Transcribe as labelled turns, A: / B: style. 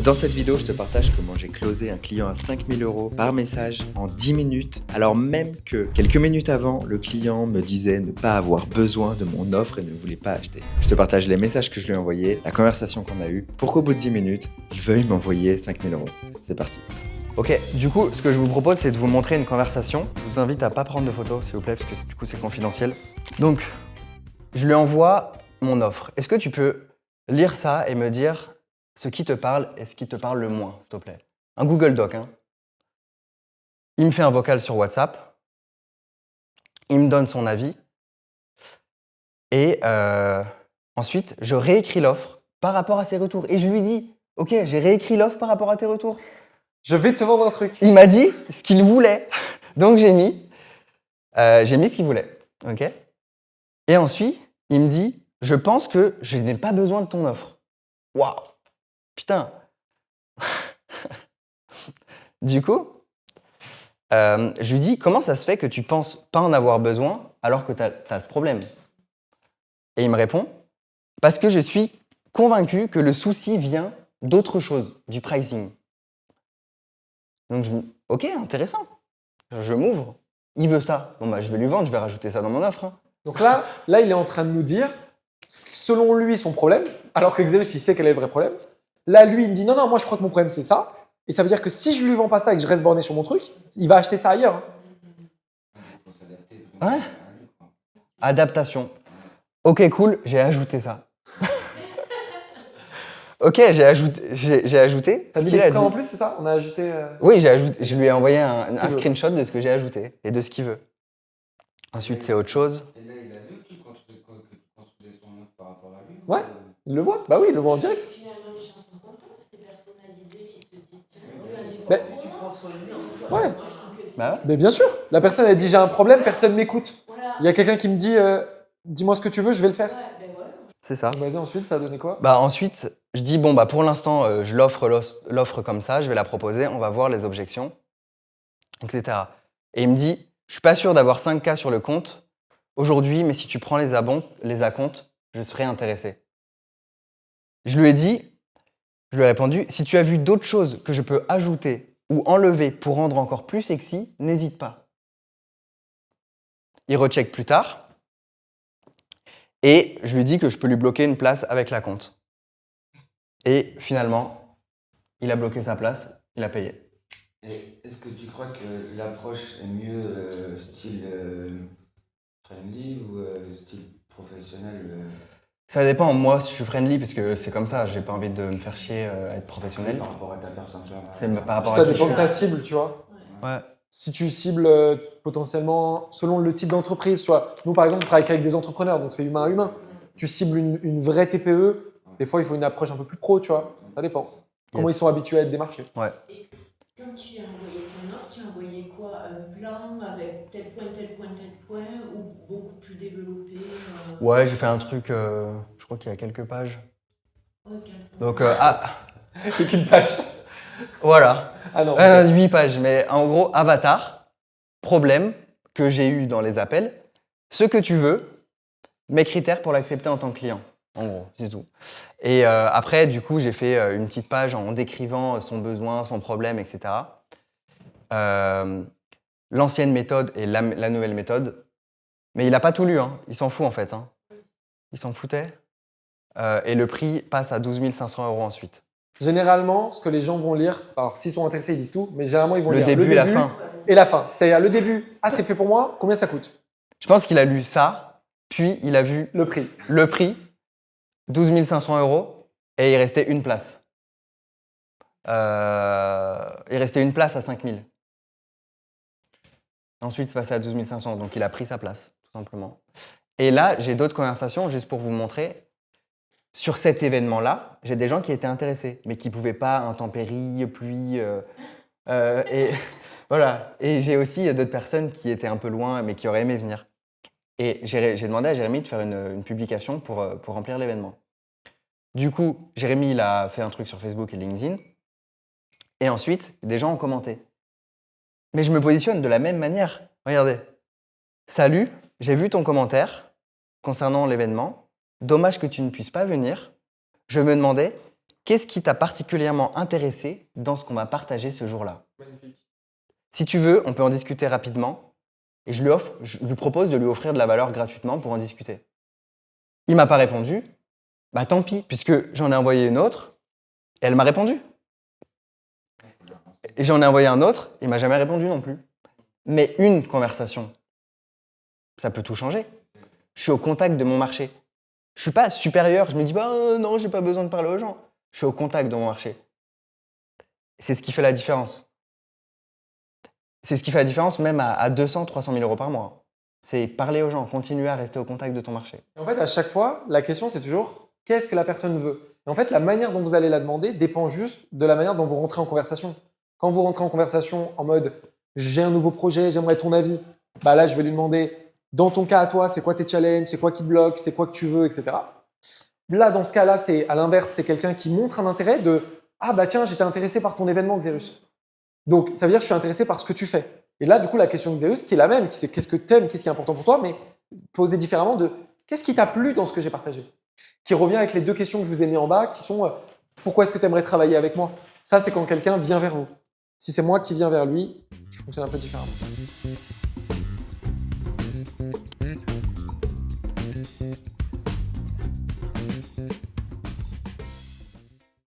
A: Dans cette vidéo, je te partage comment j'ai closé un client à 5 000 € par message en 10 minutes, alors même que quelques minutes avant, le client me disait ne pas avoir besoin de mon offre et ne voulait pas acheter. Je te partage les messages que je lui ai envoyés, la conversation qu'on a eue, pour qu'au bout de 10 minutes, il veuille m'envoyer 5 000 €. C'est parti.
B: Ok, du coup, ce que je vous propose, c'est de vous montrer une conversation. Je vous invite à pas prendre de photos, s'il vous plaît, parce que du coup, c'est confidentiel. Donc, je lui envoie mon offre. Est-ce que tu peux lire ça et me dire ce qui te parle et ce qui te parle le moins, s'il te plaît? Un Google Doc, hein. Il me fait un vocal sur WhatsApp. Il me donne son avis. Et ensuite, je réécris l'offre par rapport à ses retours. Et je lui dis, ok, j'ai réécrit l'offre par rapport à tes retours.
C: Je vais te vendre un truc.
B: Il m'a dit ce qu'il voulait. Donc j'ai mis ce qu'il voulait. Ok. Et ensuite, il me dit, je pense que je n'ai pas besoin de ton offre. Waouh. Putain. Du coup, je lui dis, comment ça se fait que tu penses pas en avoir besoin alors que tu as ce problème? Et il me répond, parce que je suis convaincu que le souci vient d'autre chose, du pricing. Donc je me dis, ok, intéressant. Je m'ouvre. Il veut ça. Bon bah je vais lui vendre, je vais rajouter ça dans mon offre. Hein.
C: Donc là, il est en train de nous dire, selon lui, son problème, alors que Xeus, il sait quel est le vrai problème. Là, lui, il me dit, non, moi, je crois que mon problème, c'est ça. Et ça veut dire que si je lui vends pas ça et que je reste borné sur mon truc, il va acheter ça ailleurs.
B: Ouais. Adaptation. Ok, cool, j'ai ajouté ça. Ok, j'ai ajouté.
C: T'as mis l'extrait en plus, c'est ça? On a ajouté.
B: Oui, j'ai ajouté. Je lui ai envoyé un screenshot de ce que j'ai ajouté et de ce qu'il veut. Ensuite, c'est autre chose.
D: Et là, il a vu que tu construisais son offre par rapport à lui.
C: Ouais, il le voit. Bah oui, il le voit en direct.
E: Finalement, les gens sont contents, c'est personnalisé, ils se disent tiens,
C: Mais-
E: tu prends sur lui.
C: Ouais.
E: Moi, je trouve que c'est.
B: Bah ouais.
C: Mais bien sûr, la personne, elle dit, j'ai un problème, personne m'écoute.
E: Voilà.
C: Il y a quelqu'un qui me dit, dis-moi ce que tu veux, je vais le faire.
E: Ouais, ben voilà.
B: C'est ça.
C: Vas-y, ensuite, ça a donné quoi?
B: Bah ensuite, je dis bon bah pour l'instant, je l'offre comme ça, je vais la proposer, on va voir les objections, etc. Et il me dit, je suis pas sûr d'avoir 5K sur le compte aujourd'hui, mais si tu prends les acomptes, je serai intéressé. Je lui ai répondu, si tu as vu d'autres choses que je peux ajouter ou enlever pour rendre encore plus sexy, n'hésite pas. Il recheck plus tard. Et je lui dis que je peux lui bloquer une place avec la compte. Et finalement, il a bloqué sa place, il a payé.
D: Et est-ce que tu crois que l'approche est mieux style friendly ou style professionnel
B: Ça dépend, moi je suis friendly parce que c'est comme ça, j'ai pas envie de me faire chier à être professionnel.
D: par rapport à ta personne tu vois,
B: C'est par rapport
C: Ça
B: à qui je
C: dépend de
B: suis.
C: ta cible, tu vois.
B: Ouais.
C: Si tu cibles potentiellement selon le type d'entreprise, tu vois. Nous, par exemple, on travaille qu'avec des entrepreneurs, donc c'est humain à humain. Tu cibles une vraie TPE, des fois, il faut une approche un peu plus pro, tu vois. Ça dépend. Comment
B: Yes.
C: ils sont habitués à être démarchés.
B: Ouais.
E: Et quand tu as envoyé ton offre, tu as envoyé quoi? Un plan avec tel point, ou beaucoup plus développé
B: Ouais, j'ai fait un truc, je crois qu'il y a quelques pages.
E: Ok.
B: Donc,
C: C'est qu'une page.
B: voilà.
C: Ah non.
B: 8 pages, mais en gros, avatar, problème que j'ai eu dans les appels, ce que tu veux, mes critères pour l'accepter en tant que client. En gros, c'est tout. Et après, du coup, j'ai fait une petite page en décrivant son besoin, son problème, etc. L'ancienne méthode et la nouvelle méthode. Mais il n'a pas tout lu, hein. Il s'en fout en fait. Hein. Il s'en foutait. Et le prix passe à 12 500 € ensuite.
C: Généralement, ce que les gens vont lire, alors s'ils sont intéressés, ils lisent tout, mais généralement, ils vont
B: Le
C: lire
B: début et la fin.
C: et la fin. C'est-à-dire le début, ah, c'est fait pour moi, combien ça coûte?
B: Je pense qu'il a lu ça, puis il a vu
C: Le prix.
B: le prix, 12 500 €, et il restait une place. Il restait une place à 5 000. Ensuite, c'est passé à 12 500, donc il a pris sa place, tout simplement. Et là, j'ai d'autres conversations, juste pour vous montrer. Sur cet événement-là, j'ai des gens qui étaient intéressés, mais qui ne pouvaient pas, intempéries, pluie. Et voilà. Et j'ai aussi d'autres personnes qui étaient un peu loin, mais qui auraient aimé venir. Et j'ai demandé à Jérémy de faire une publication pour remplir l'événement. Du coup, Jérémy, il a fait un truc sur Facebook et LinkedIn. Et ensuite, des gens ont commenté. Mais je me positionne de la même manière. Regardez. Salut, j'ai vu ton commentaire concernant l'événement. Dommage que tu ne puisses pas venir. Je me demandais qu'est-ce qui t'a particulièrement intéressé dans ce qu'on va partager ce jour-là?
C: Magnifique.
B: Si tu veux, on peut en discuter rapidement. Et je lui propose de lui offrir de la valeur gratuitement pour en discuter. Il m'a pas répondu. Bah tant pis, puisque j'en ai envoyé une autre et elle m'a répondu. Et j'en ai envoyé un autre, il m'a jamais répondu non plus. Mais une conversation, ça peut tout changer. Je suis au contact de mon marché. Je suis pas supérieur, je me dis non, j'ai pas besoin de parler aux gens. Je suis au contact de mon marché. C'est ce qui fait la différence. C'est ce qui fait la différence même à 200, 300 000 euros par mois. C'est parler aux gens, continuer à rester au contact de ton marché.
C: En fait, à chaque fois, la question, c'est toujours qu'est-ce que la personne veut. Et en fait, la manière dont vous allez la demander dépend juste de la manière dont vous rentrez en conversation. Quand vous rentrez en conversation en mode j'ai un nouveau projet, j'aimerais ton avis, bah là, je vais lui demander dans ton cas à toi, c'est quoi tes challenges, c'est quoi qui te bloque, c'est quoi que tu veux, etc. Là, dans ce cas-là, c'est à l'inverse, c'est quelqu'un qui montre un intérêt de ah bah tiens, j'étais intéressé par ton événement, Xerus. Donc, ça veut dire que je suis intéressé par ce que tu fais. Et là, du coup, la question de Xerus, qui est la même, c'est qu'est-ce que tu aimes, qu'est-ce qui est important pour toi, mais posée différemment de qu'est-ce qui t'a plu dans ce que j'ai partagé. Qui revient avec les deux questions que je vous ai mis en bas, qui sont pourquoi est-ce que tu aimerais travailler avec moi? Ça, c'est quand quelqu'un vient vers vous. Si c'est moi qui viens vers lui, je fonctionne un peu différemment.